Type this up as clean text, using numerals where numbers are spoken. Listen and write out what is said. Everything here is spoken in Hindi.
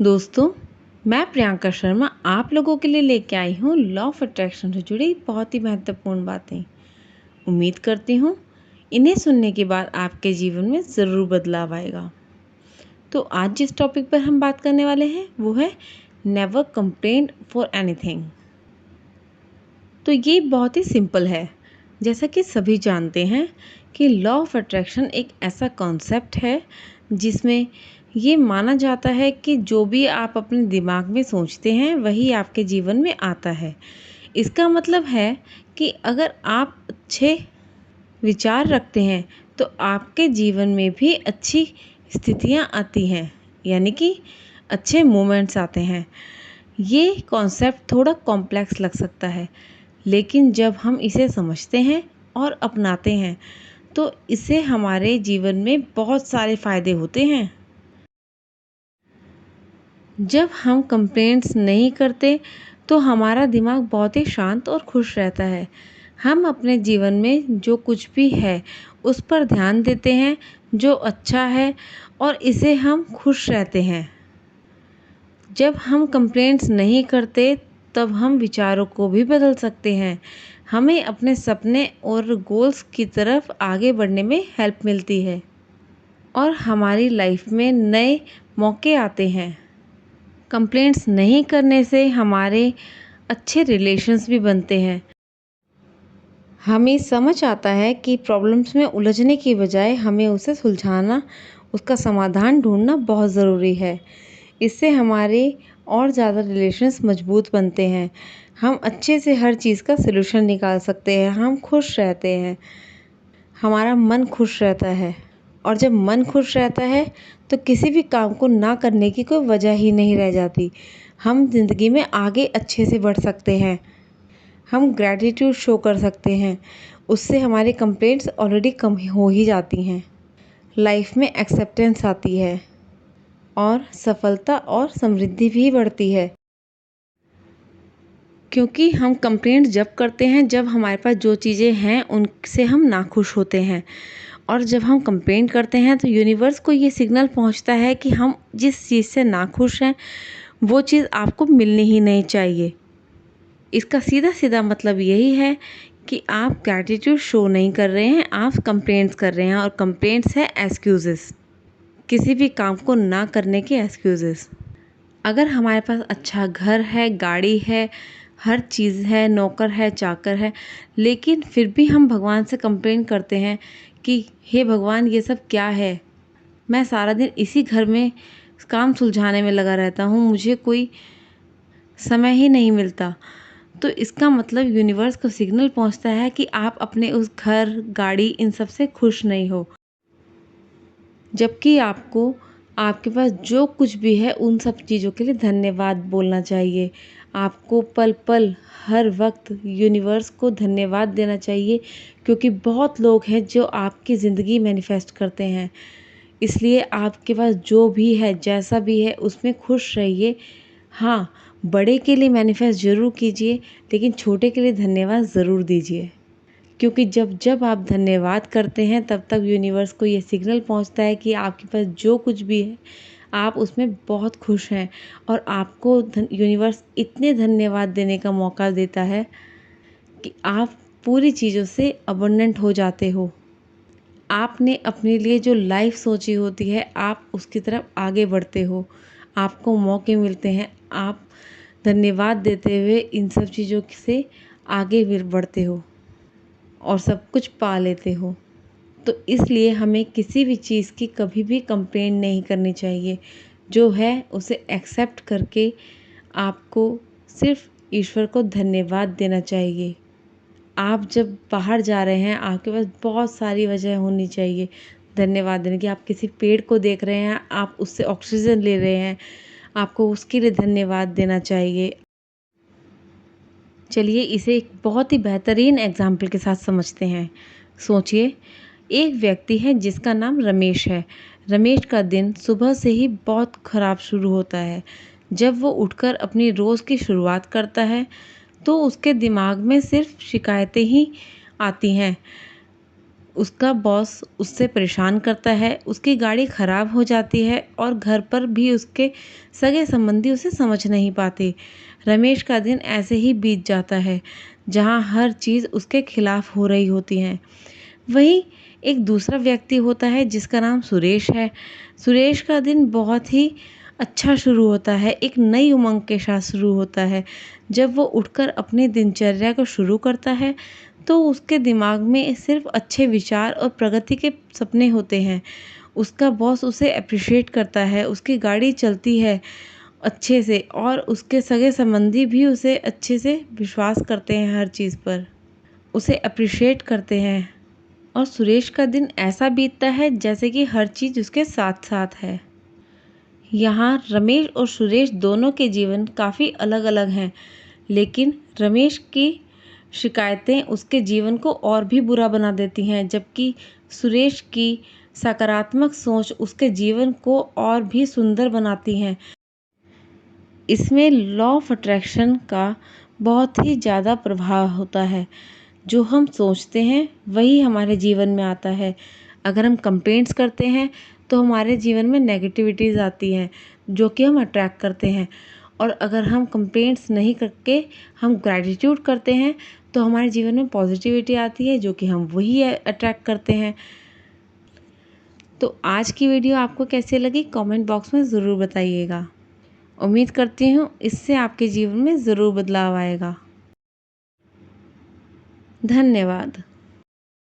दोस्तों, मैं प्रियंका शर्मा आप लोगों के लिए लेके आई हूँ लॉ ऑफ अट्रैक्शन से जुड़ी बहुत ही महत्वपूर्ण बातें। उम्मीद करती हूँ इन्हें सुनने के बाद आपके जीवन में ज़रूर बदलाव आएगा। तो आज जिस टॉपिक पर हम बात करने वाले हैं वो है नेवर कंप्लेन फॉर एनीथिंग। तो ये बहुत ही सिंपल है। जैसा कि सभी जानते हैं कि लॉ ऑफ अट्रैक्शन एक ऐसा कॉन्सेप्ट है जिसमें ये माना जाता है कि जो भी आप अपने दिमाग में सोचते हैं वही आपके जीवन में आता है। इसका मतलब है कि अगर आप अच्छे विचार रखते हैं तो आपके जीवन में भी अच्छी स्थितियां आती हैं, यानी कि अच्छे मोमेंट्स आते हैं। ये कॉन्सेप्ट थोड़ा कॉम्प्लेक्स लग सकता है, लेकिन जब हम इसे समझते हैं और अपनाते हैं तो इससे हमारे जीवन में बहुत सारे फ़ायदे होते हैं। जब हम कंप्लेंट्स नहीं करते तो हमारा दिमाग बहुत ही शांत और खुश रहता है। हम अपने जीवन में जो कुछ भी है उस पर ध्यान देते हैं जो अच्छा है, और इसे हम खुश रहते हैं। जब हम कंप्लेंट्स नहीं करते तब हम विचारों को भी बदल सकते हैं। हमें अपने सपने और गोल्स की तरफ आगे बढ़ने में हेल्प मिलती है और हमारी लाइफ में नए मौके आते हैं। कंप्लेंट्स नहीं करने से हमारे अच्छे रिलेशंस भी बनते हैं। हमें समझ आता है कि प्रॉब्लम्स में उलझने की बजाय हमें उसे सुलझाना, उसका समाधान ढूंढना बहुत ज़रूरी है। इससे हमारे और ज़्यादा रिलेशंस मजबूत बनते हैं। हम अच्छे से हर चीज़ का सलूशन निकाल सकते हैं। हम खुश रहते हैं, हमारा मन खुश रहता है, और जब मन खुश रहता है तो किसी भी काम को ना करने की कोई वजह ही नहीं रह जाती। हम ज़िंदगी में आगे अच्छे से बढ़ सकते हैं। हम ग्रैटिट्यूड शो कर सकते हैं, उससे हमारी कंप्लेंट्स ऑलरेडी कम हो ही जाती हैं। लाइफ में एक्सेप्टेंस आती है और सफलता और समृद्धि भी बढ़ती है। क्योंकि हम कंप्लेंट जब करते हैं जब हमारे पास जो चीज़ें हैं उनसे हम नाखुश होते हैं, और जब हम कंप्लेंट करते हैं तो यूनिवर्स को ये सिग्नल पहुंचता है कि हम जिस चीज़ से नाखुश हैं वो चीज़ आपको मिलनी ही नहीं चाहिए। इसका सीधा सीधा मतलब यही है कि आप ग्रैटिट्यूड शो नहीं कर रहे हैं, आप कंप्लेंट्स कर रहे हैं, और कंप्लेंट्स है एक्सक्यूज़ेस, किसी भी काम को ना करने के एक्सक्यूज़ेस। अगर हमारे पास अच्छा घर है, गाड़ी है, हर चीज़ है, नौकर है, चाकर है, लेकिन फिर भी हम भगवान से कंप्लेन करते हैं कि हे भगवान, ये सब क्या है, मैं सारा दिन इसी घर में काम सुलझाने में लगा रहता हूँ, मुझे कोई समय ही नहीं मिलता। तो इसका मतलब यूनिवर्स को सिग्नल पहुंचता है कि आप अपने उस घर, गाड़ी, इन सब से खुश नहीं हो, जबकि आपको आपके पास जो कुछ भी है उन सब चीज़ों के लिए धन्यवाद बोलना चाहिए। आपको पल पल, हर वक्त यूनिवर्स को धन्यवाद देना चाहिए, क्योंकि बहुत लोग हैं जो आपकी ज़िंदगी मैनिफेस्ट करते हैं। इसलिए आपके पास जो भी है, जैसा भी है, उसमें खुश रहिए। हाँ, बड़े के लिए मैनिफेस्ट ज़रूर कीजिए, लेकिन छोटे के लिए धन्यवाद ज़रूर दीजिए। क्योंकि जब जब आप धन्यवाद करते हैं तब तक यूनिवर्स को ये सिग्नल पहुंचता है कि आपके पास जो कुछ भी है आप उसमें बहुत खुश हैं, और आपको यूनिवर्स इतने धन्यवाद देने का मौका देता है कि आप पूरी चीज़ों से अबंडेंट हो जाते हो। आपने अपने लिए जो लाइफ सोची होती है आप उसकी तरफ आगे बढ़ते हो, आपको मौके मिलते हैं, आप धन्यवाद देते हुए इन सब चीज़ों से आगे बढ़ते हो और सब कुछ पा लेते हो। तो इसलिए हमें किसी भी चीज़ की कभी भी कंप्लेंट नहीं करनी चाहिए। जो है उसे एक्सेप्ट करके आपको सिर्फ ईश्वर को धन्यवाद देना चाहिए। आप जब बाहर जा रहे हैं आपके पास बहुत सारी वजह होनी चाहिए धन्यवाद देने की। आप किसी पेड़ को देख रहे हैं, आप उससे ऑक्सीजन ले रहे हैं, आपको उसके लिए धन्यवाद देना चाहिए। चलिए इसे एक बहुत ही बेहतरीन एग्जाम्पल के साथ समझते हैं। सोचिए, एक व्यक्ति है जिसका नाम रमेश है। रमेश का दिन सुबह से ही बहुत ख़राब शुरू होता है। जब वो उठकर अपनी रोज़ की शुरुआत करता है तो उसके दिमाग में सिर्फ शिकायतें ही आती हैं। उसका बॉस उससे परेशान करता है, उसकी गाड़ी खराब हो जाती है और घर पर भी उसके सगे संबंधी उसे समझ नहीं पाते। रमेश का दिन ऐसे ही बीत जाता है, जहाँ हर चीज़ उसके खिलाफ हो रही होती है। वहीं एक दूसरा व्यक्ति होता है जिसका नाम सुरेश है। सुरेश का दिन बहुत ही अच्छा शुरू होता है, एक नई उमंग के साथ शुरू होता है। जब वो उठकर अपनी दिनचर्या को शुरू करता है, तो उसके दिमाग में सिर्फ अच्छे विचार और प्रगति के सपने होते हैं। उसका बॉस उसे एप्रिशिएट करता है, उसकी गाड़ी चलती है अच्छे से और उसके सगे संबंधी भी उसे अच्छे से विश्वास करते हैं हर चीज़ पर, उसे एप्रिशिएट करते हैं। और सुरेश का दिन ऐसा बीतता है जैसे कि हर चीज़ उसके साथ-साथ है। यहाँ रमेश और सुरेश दोनों के जीवन काफ़ी अलग-अलग हैं, लेकिन रमेश की शिकायतें उसके जीवन को और भी बुरा बना देती हैं, जबकि सुरेश की सकारात्मक सोच उसके जीवन को और भी सुंदर बनाती हैं। इसमें लॉ ऑफ अट्रैक्शन का बहुत ही ज़्यादा प्रभाव होता है। जो हम सोचते हैं वही हमारे जीवन में आता है। अगर हम कंप्लेंट्स करते हैं तो हमारे जीवन में नेगेटिविटीज़ आती हैं जो कि हम अट्रैक्ट करते हैं, और अगर हम कंप्लेंट्स नहीं करके हम ग्रैटिट्यूड करते हैं तो हमारे जीवन में पॉजिटिविटी आती है जो कि हम वही अट्रैक्ट करते हैं। तो आज की वीडियो आपको कैसी लगी कमेंट बॉक्स में ज़रूर बताइएगा। उम्मीद करती हूँ इससे आपके जीवन में ज़रूर बदलाव आएगा। धन्यवाद।